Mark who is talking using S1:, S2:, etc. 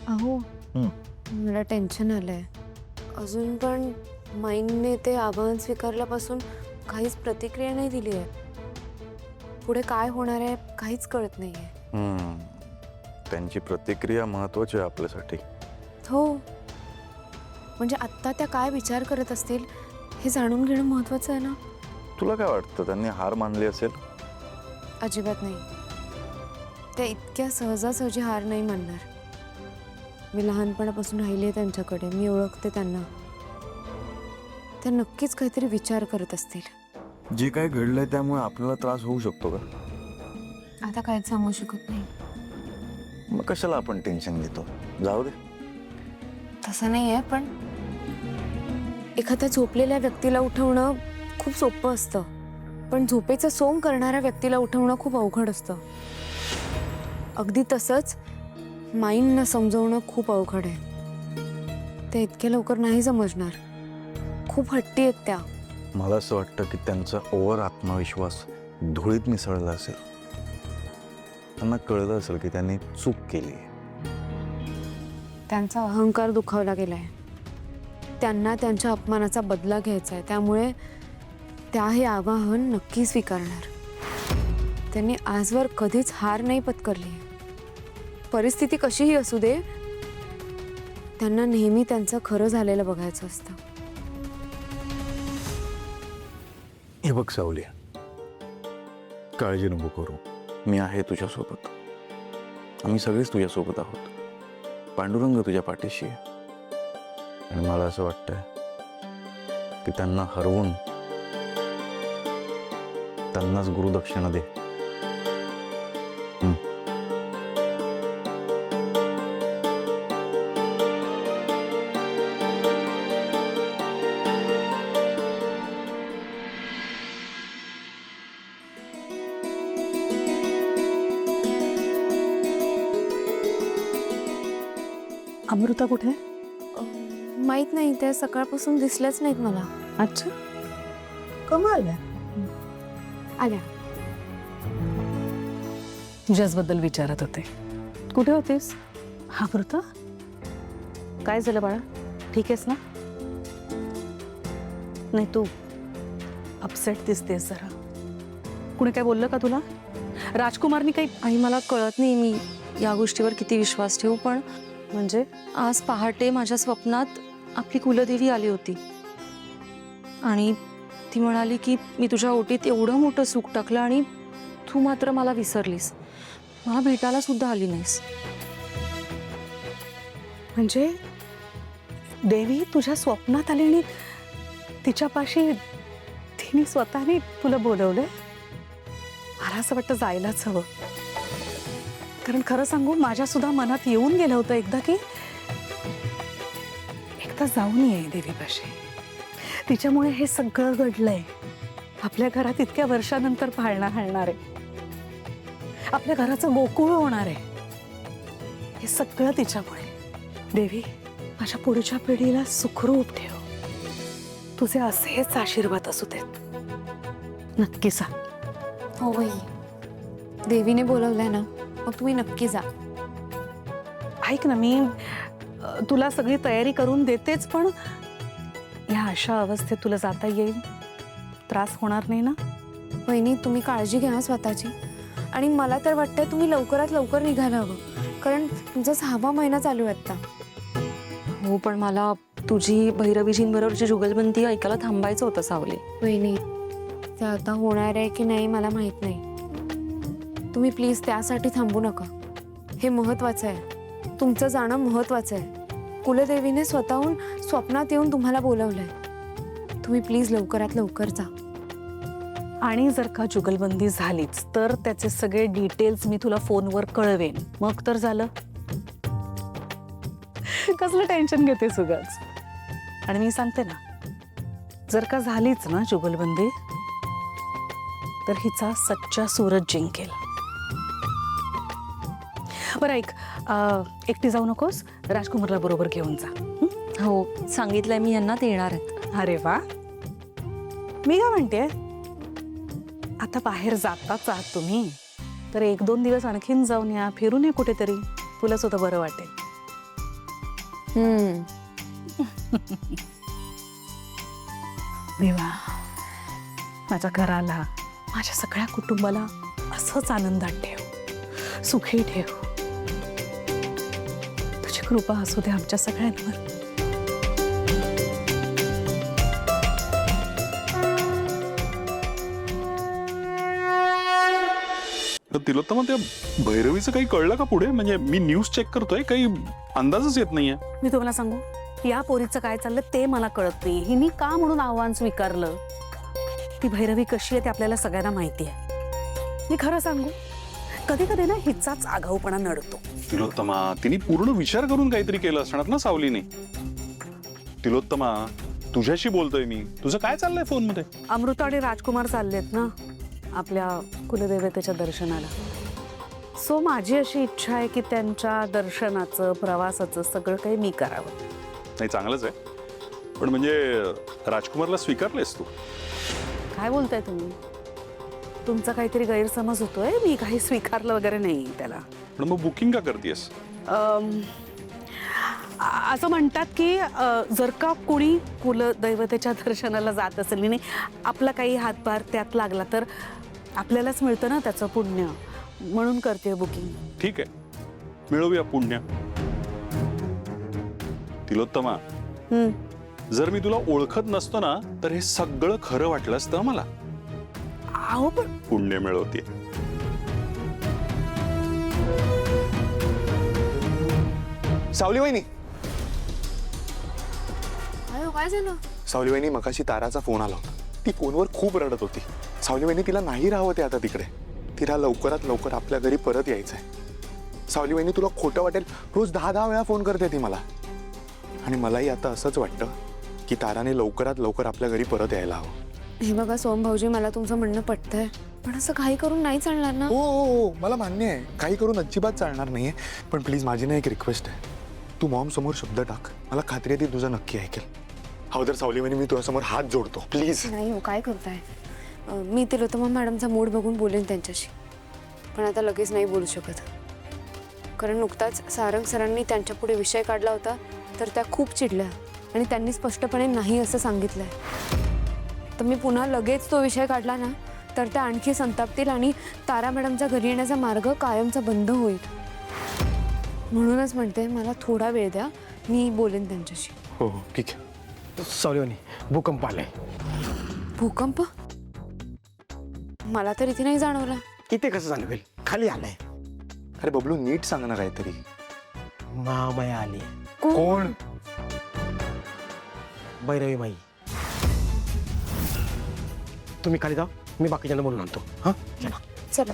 S1: अहो
S2: हं.
S1: मला टेन्शन आलंय. अजून पण माईंने ते आव्हान स्वीकारल्यापासून काहीच प्रतिक्रिया नाही दिली आहे. पुढे काय होणार आहे काहीच कळत नाहीये.
S2: त्यांची प्रतिक्रिया महत्वाची आहे आपल्यासाठी.
S1: हो, म्हणजे आत्ता त्या काय विचार करत असतील हे जाणून घेणं महत्वाचं आहे ना.
S2: तुला काय वाटतं, त्यांनी हार मानली असेल?
S1: अजिबात नाही. त्या इतक्या सहजासहजी हार नाही मानणार. मी लहानपणापासून राहिली आहे त्यांच्याकडे, मी ओळखते त्यांना. त्या नक्कीच काहीतरी विचार करत असतील.
S2: जे काय घडलंय त्यामुळे आपल्याला त्रास होऊ शकतो का?
S1: आता काहीच सांगू शकत नाही.
S2: मग कशाला आपण टेन्शन घेतो? जाऊ दे.
S1: तसं नाही आहे, पण एखाद्या झोपलेल्या व्यक्तीला उठवणं खूप सोपं असतं, पण झोपेचं सोंग करणाऱ्या व्यक्तीला उठवणं खूप अवघड असतं. अगदी तसंच माईंना समजवणं खूप अवघड आहे. ते इतक्या लवकर नाही समजणार. खूप हट्टी आहेत त्या.
S2: मला असं वाटतं की त्यांचा ओव्हर आत्मविश्वास धुळीत मिसळला असेल. त्यांना कळलं असेल की त्यांनी चूक केली.
S1: त्यांचा अहंकार दुखावला गेलाय. त्यांना त्यांच्या अपमानाचा बदला घ्यायचा आहे, त्यामुळे त्या हे आवाहन नक्की स्वीकारणार. त्यांनी आजवर कधीच हार नाही पत्करली. परिस्थिती कशीही असू दे, त्यांना नेहमी त्यांचं खरं झालेलं बघायचं असतं.
S2: हे बघ सावली, काळजी नको करू. मी आहे तुझ्यासोबत. आम्ही सगळेच तुझ्यासोबत आहोत. पांडुरंग तुझ्या पाठीशी आहे. आणि मला असं वाटतंय की त्यांना हरवून त्यांनाच गुरुदक्षिणा दे.
S3: अमृता कुठे?
S1: माहित नाही, त्या सकाळपासून दिसल्याच नाहीत मला.
S3: अच्छा, कमाल आहे.
S1: आल्या.
S3: तुझ्याचबद्दल विचारत होते. कुठे होतीस? अमृता, काय झालं बाळा? ठीक आहेस ना? नाही, तू अपसेट दिसतेस जरा. कुणी काय बोललं का तुला? राजकुमारनी काही?
S4: आई, मला कळत नाही मी या गोष्टीवर किती विश्वास ठेवू, पण
S3: म्हणजे
S4: आज पहाटे माझ्या स्वप्नात आपली कुलदेवी आली होती आणि ती म्हणाली की मी तुझ्या ओटीत एवढं मोठं सुख टाकलं आणि तू मात्र मला विसरलीस, मला भेटायला सुद्धा आली नाहीस.
S3: म्हणजे देवी तुझ्या स्वप्नात आली आणि तिच्यापाशी तिने स्वतःने तुला बोलवलंय? मला असं वाटतं जायलाच हवं. कारण खरं सांगू, माझ्या सुद्धा मनात येऊन गेलं होतं एकदा की एकदा जाऊन ये देवीपाशी. तिच्यामुळे हे सगळं घडलंय. आपल्या घरात इतक्या वर्षानंतर पाळणा हलणार आहे. आपल्या घराचं गोकुळ होणार आहे. हे सगळं तिच्यामुळे. देवी, माझ्या पुढच्या पिढीला सुखरूप ठेव. तुझे असेच आशीर्वाद असू देत. नक्की सांग.
S1: हो बाई, देवीने बोलवलंय ना, मग तुम्ही नक्की जा.
S3: ऐक ना, मी तुला सगळी तयारी करून देतेच, पण या अशा अवस्थेत तुला जाता येईल? त्रास होणार नाही ना?
S1: वहिनी, तुम्ही काळजी घ्या स्वतःची. आणि मला तर वाटतंय तुम्ही लवकरात लवकर निघायला हवं, कारण तुमचा 6वा महिना चालू आहे आता.
S4: हो, पण मला तुझी भैरवीजींबरोबरची जुगलबंदी ऐकायला थांबायचं होतं सावली.
S1: वहिनी, ते आता होणार आहे की नाही मला माहित नाही. तुम्ही प्लीज त्यासाठी थांबू नका. हे महत्वाचं आहे. तुमचं जाणं महत्वाचं आहे. कुलदेवीने स्वतःहून स्वप्नात येऊन तुम्हाला बोलवलंय. तुम्ही प्लीज लवकरात लवकर जा.
S3: आणि जर का जुगलबंदी झालीच तर त्याचे सगळे डिटेल्स मी तुला फोनवर कळवेन. मग तर झालं. कसलं टेन्शन घेतेस उगाच? आणि मी सांगते ना, जर का झालीच ना जुगलबंदी, तर हिचा सच्चा सूरज जिंकेल. बरं ऐक, एकटी जाऊ नकोस, राजकुमारला बरोबर घेऊन जा.
S4: हो, सांगितलंय मी यांना, ते येणार आहेत.
S3: अरे वा. मी काय म्हणते, आता बाहेर जाताच आहात तुम्ही, तर 1-2 दिवस आणखीन जाऊन या, फिरून ये कुठेतरी. तुला सुद्धा बरं वाटेल. देवा, माझ्या घराला, माझ्या सगळ्या कुटुंबाला असंच आनंदात ठेव, सुखी ठेव. तुझी कृपा असू दे आमच्या सगळ्यांवर.
S5: तिलोत्तमा, त्या भैरवीचं काही कळलं का पुढे? म्हणजे मी न्यूज चेक करतोय, काही अंदाजच येत नाहीये.
S3: मी तुम्हाला सांगू, या पोरीचं काय चाललं ते मला कळत नाही. हिनी का म्हणून आव्हान स्वीकारलं? ती भैरवी कशी आहे ते आपल्याला सगळ्यांना माहिती आहे. मी खरं सांगू, कधी कधी ना हिचाच आगाऊपणा नडतो.
S5: तिलोत्तमा, तिने पूर्ण विचार करून काहीतरी केलं असणार ना सावलीने. तिलोत्तमा, तुझ्याशी बोलतोय मी, तुझं काय चाललंय फोन मध्ये?
S3: अमृता आणि राजकुमार चाललेत ना आपल्या कुलदेवतेच्या दर्शनाला. सो माझी अशी इच्छा आहे की त्यांच्या दर्शनाचं, प्रवासाचं सगळं काही मी करावं.
S5: नाही, चांगलंच आहे. पण म्हणजे राजकुमारला स्वीकारलेस तू?
S3: काय बोलताय तुम्ही? तुमचा काहीतरी गैरसमज होतोय. मी काही स्वीकारलं वगैरे नाही त्याला.
S5: पण मग बुकिंग का करतेस?
S3: असं म्हणतात की जर का कोणी कुलदैवतेच्या दर्शनाला जात असेल आणि आपला काही हातभार त्यात लागला तर आपल्यालाच मिळतं ना त्याचं पुण्य, म्हणून करते बुकिंग.
S5: ठीक आहे, मिळवूया पुण्य. तिलोत्तमा, जर मी तुला ओळखत नसतो ना तर हे सगळं खरं वाटलं असतं मला.
S3: अहो पण
S5: पुण्य मिळवते.
S6: सावली वहिनी,
S1: काय झालं?
S6: सावली वहिनी, मगाशी ताराचा फोन आला होता. ती फोनवर खूप रडत होती. सावली वहिनी, तिला नाही राहावं ते आता तिकडे. तिला लवकरात लवकर आपल्या घरी परत यायचंय. सावली वहिनी, तुला खोटं वाटेल, रोज 10-10 वेळा फोन करते ती मला. आणि मलाही आता असंच वाटतं की ताराने लवकरात लवकर आपल्या घरी परत यायला हवं.
S1: हे बघा सोम भाऊजी, मला तुमचं म्हणणं पटतंय, पण असं काही करून नाही चालणार ना.
S6: हो हो हो, मला मान्य आहे, काही करून अजिबात चालणार नाहीये. पण प्लीज माझी ना एक रिक्वेस्ट आहे, तू मॉम समोर शब्द टाक. मला खात्री आहे ती तुझं नक्की ऐकेल. हवं तर सावली वहिनी, मी तुझ्यासमोर हात जोडतो, प्लीज.
S1: नाही हो, काय करताय? मी तिलोत्तमा मॅडमचा मूड बघून बोलेन त्यांच्याशी, पण आता लगेच नाही बोलू शकत. कारण नुकताच सारंग सरांनी त्यांच्या पुढे विषय काढला होता तर त्या खूप चिडल्या आणि त्यांनी स्पष्टपणे नाही असं सांगितलंय. तर मी पुन्हा लगेच तो विषय काढला ना तर त्या आणखी संतापतील आणि तारा मॅडमच्या घरी येण्याचा मार्ग कायमचा बंद होईल. म्हणूनच म्हणते, मला थोडा वेळ द्या, मी बोलेन त्यांच्याशी.
S6: हो हो, ठीक आहे.
S7: सावलीवानी, भूकंप आलाय.
S1: भूकंप? मला तर इथे नाही जाणवला.
S7: इथे कसं जाणवेल? खाली आलाय.
S6: अरे बबलू, नीट सांग ना काहीतरी.
S7: महामाया आली.
S6: कोण?
S7: भैरवी माई. तुम्ही खाली जाऊ, मी बाकीच्यांना बोलून आणतो. हा, चला.
S1: चला.